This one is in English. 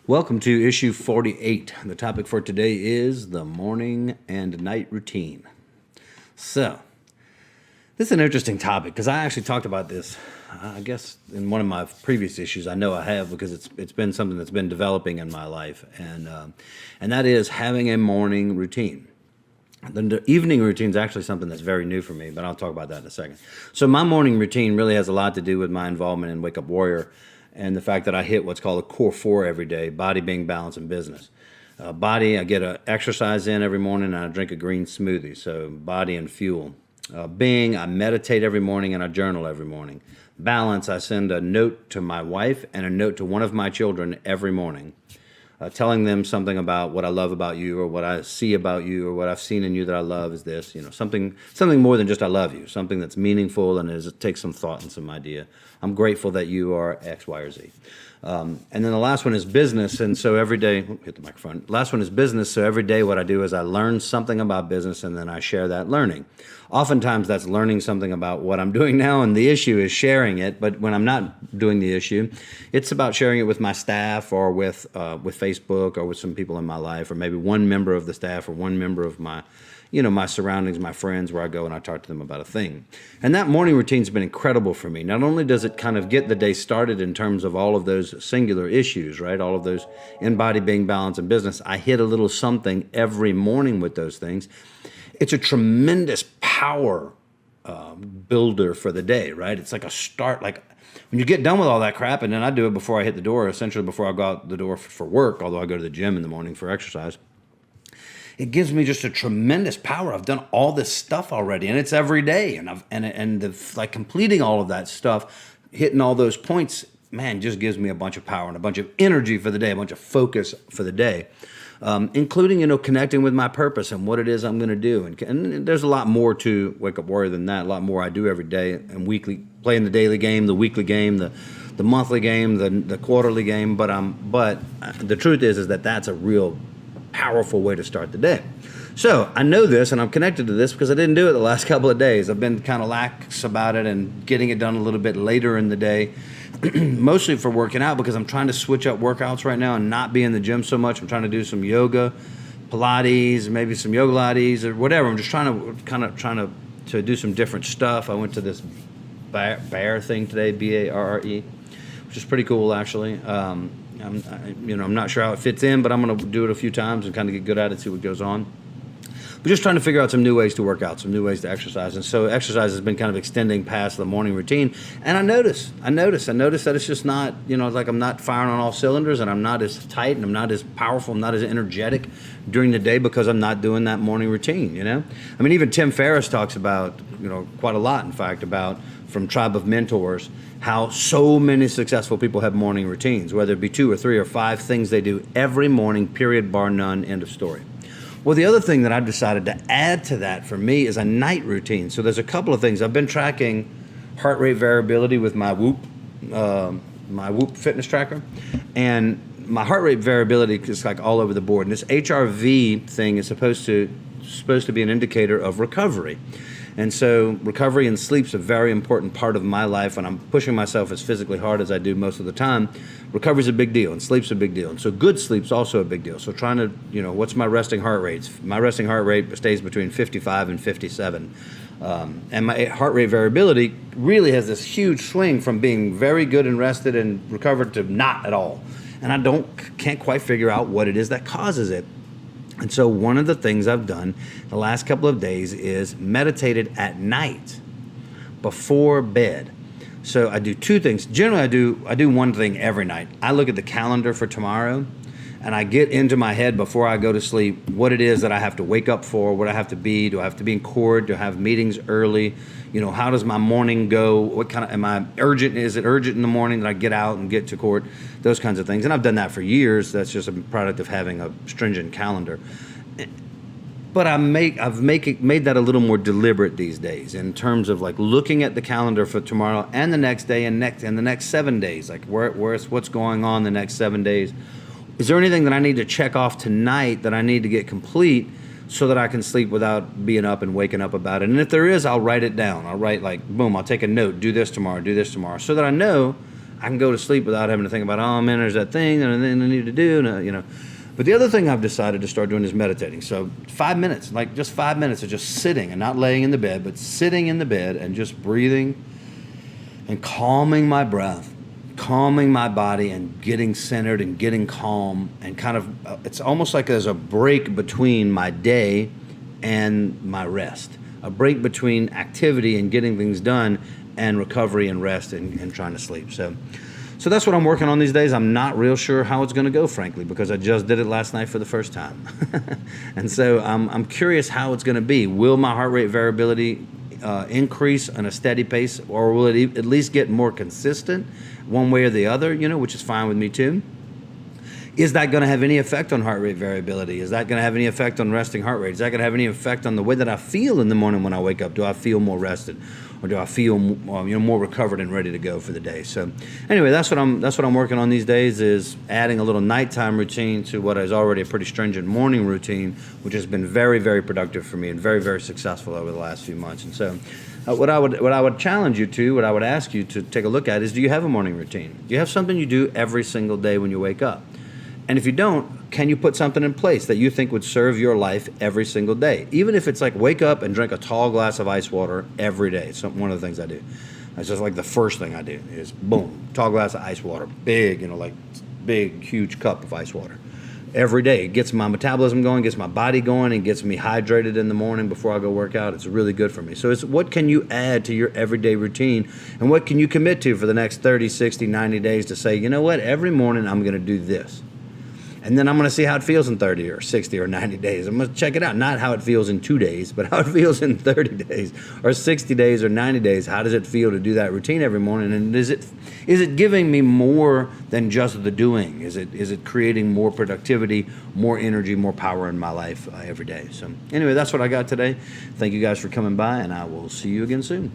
Welcome to issue 48. The topic for today is the morning and night routine. So, this is an interesting topic because I actually talked about this, I guess, in one of my previous issues. I know I have because it's been something that's been developing in my life, and that is having a morning routine. The evening routine is actually something that's very new for me, but I'll talk about that in a second. So my morning routine really has a lot to do with my involvement in Wake Up Warrior and the fact that I hit what's called a core four every day: body, being, balance, and business. Body, I get a exercise in every morning and I drink a green smoothie, so body and fuel. Being, I meditate every morning and I journal every morning. Balance, I send a note to my wife and a note to one of my children every morning, telling them something about what I love about you, or what I see about you, or what I've seen in you that I love is this, something more than just I love you, something that's meaningful and it takes some thought and some idea. I'm grateful that you are X, Y, or Z. And then the last one is business, and so every day, hit the microphone. Last one is business, so every day what I do is I learn something about business and then I share that learning. Oftentimes that's learning something about what I'm doing now, and the issue is sharing it, but when I'm not doing the issue, it's about sharing it with my staff or with Facebook or with some people in my life, or maybe one member of the staff or one member of my my surroundings, my friends, where I go and I talk to them about a thing. And that morning routine's been incredible for me. Not only does it kind of get the day started in terms of all of those singular issues, right? All of those in body, being, balance, and business. I hit a little something every morning with those things. It's a tremendous power builder for the day, right? It's like a start, like when you get done with all that crap, and then I do it before I hit the door, essentially before I go out the door for work, although I go to the gym in the morning for exercise. It gives me just a tremendous power. I've done all this stuff already, and it's every day. And like completing all of that stuff, hitting all those points, man, just gives me a bunch of power and a bunch of energy for the day, a bunch of focus for the day, including connecting with my purpose and what it is I'm going to do. And there's a lot more to Wake Up Warrior than that. A lot more I do every day and weekly, playing the daily game, the weekly game, the monthly game, the quarterly game. But the truth is that that's a real powerful way to start the day. So I know this, and I'm connected to this because I didn't do it the last couple of days. I've been kind of lax about it and getting it done a little bit later in the day, mostly for working out, because I'm trying to switch up workouts right now and not be in the gym so much. I'm trying to do some yoga, Pilates, maybe some yoga Pilates or whatever. I'm just trying to do some different stuff. I went to this bear thing today, BARRE, which is pretty cool actually. I'm not sure how it fits in, but I'm going to do it a few times and kind of get good at it, see what goes on. But just trying to figure out some new ways to work out, some new ways to exercise. And so exercise has been kind of extending past the morning routine. And I notice that it's just not, like I'm not firing on all cylinders, and I'm not as tight, and I'm not as powerful, I'm not as energetic during the day because I'm not doing that morning routine, I mean, even Tim Ferriss talks about, quite a lot, in fact, about from Tribe of Mentors, how so many successful people have morning routines, whether it be 2 or 3 or 5 things they do every morning, period, bar none, end of story. Well, the other thing that I've decided to add to that for me is a night routine. So there's a couple of things. I've been tracking heart rate variability with my Whoop fitness tracker, and my heart rate variability is like all over the board. And this HRV thing is supposed to be an indicator of recovery. And so recovery and sleep's a very important part of my life. When I'm pushing myself as physically hard as I do most of the time, recovery's a big deal and sleep's a big deal. And so good sleep's also a big deal. So trying to, what's my resting heart rate? My resting heart rate stays between 55 and 57. And my heart rate variability really has this huge swing from being very good and rested and recovered to not at all. And I can't quite figure out what it is that causes it. And so one of the things I've done the last couple of days is meditated at night before bed. So I do 2 things. Generally, I do one thing every night. I look at the calendar for tomorrow, and I get into my head before I go to sleep what it is that I have to wake up for, what I have to be. Do I have to be in court? Do I have meetings early? How does my morning go? What kind of, am I urgent? Is it urgent in the morning that I get out and get to court? Those kinds of things. And I've done that for years. That's just a product of having a stringent calendar. But I've made that a little more deliberate these days in terms of like looking at the calendar for tomorrow and the next day and the next 7 days. Like what's going on the next 7 days? Is there anything that I need to check off tonight that I need to get complete so that I can sleep without being up and waking up about it? And if there is, I'll write it down. I'll write like, boom, I'll take a note, do this tomorrow, so that I know I can go to sleep without having to think about, oh man, there's that thing and then I need to do, and. But the other thing I've decided to start doing is meditating. So 5 minutes, like just 5 minutes of just sitting and not laying in the bed, but sitting in the bed and just breathing and calming my breath, calming my body and getting centered and getting calm and kind of, it's almost like there's a break between my day and my rest, a break between activity and getting things done and recovery and rest and trying to sleep. So that's what I'm working on these days. I'm not real sure how it's going to go, frankly, because I just did it last night for the first time. And so I'm curious how it's going to be. Will my heart rate variability increase on a steady pace, or will it at least get more consistent one way or the other, which is fine with me too? Is that going to have any effect on heart rate variability? Is that going to have any effect on resting heart rate? Is that going to have any effect on the way that I feel in the morning when I wake up? Do I feel more rested, or do I feel more recovered and ready to go for the day? So anyway, that's what I'm working on these days, is adding a little nighttime routine to what is already a pretty stringent morning routine, which has been very, very productive for me and very, very successful over the last few months. And so what I would challenge you to, what I would ask you to take a look at is, do you have a morning routine? Do you have something you do every single day when you wake up? And if you don't, can you put something in place that you think would serve your life every single day? Even if it's like wake up and drink a tall glass of ice water every day. It's one of the things I do. That's just like the first thing I do is boom, tall glass of ice water, big, like big, huge cup of ice water. Every day. It gets my metabolism going, gets my body going, and gets me hydrated in the morning before I go work out. It's really good for me. So it's what can you add to your everyday routine, and what can you commit to for the next 30, 60, 90 days to say, you know what, every morning I'm going to do this. And then I'm going to see how it feels in 30 or 60 or 90 days. I'm going to check it out. Not how it feels in 2 days, but how it feels in 30 days or 60 days or 90 days. How does it feel to do that routine every morning? And is it giving me more than just the doing? Is it creating more productivity, more energy, more power in my life every day? So anyway, that's what I got today. Thank you guys for coming by, and I will see you again soon.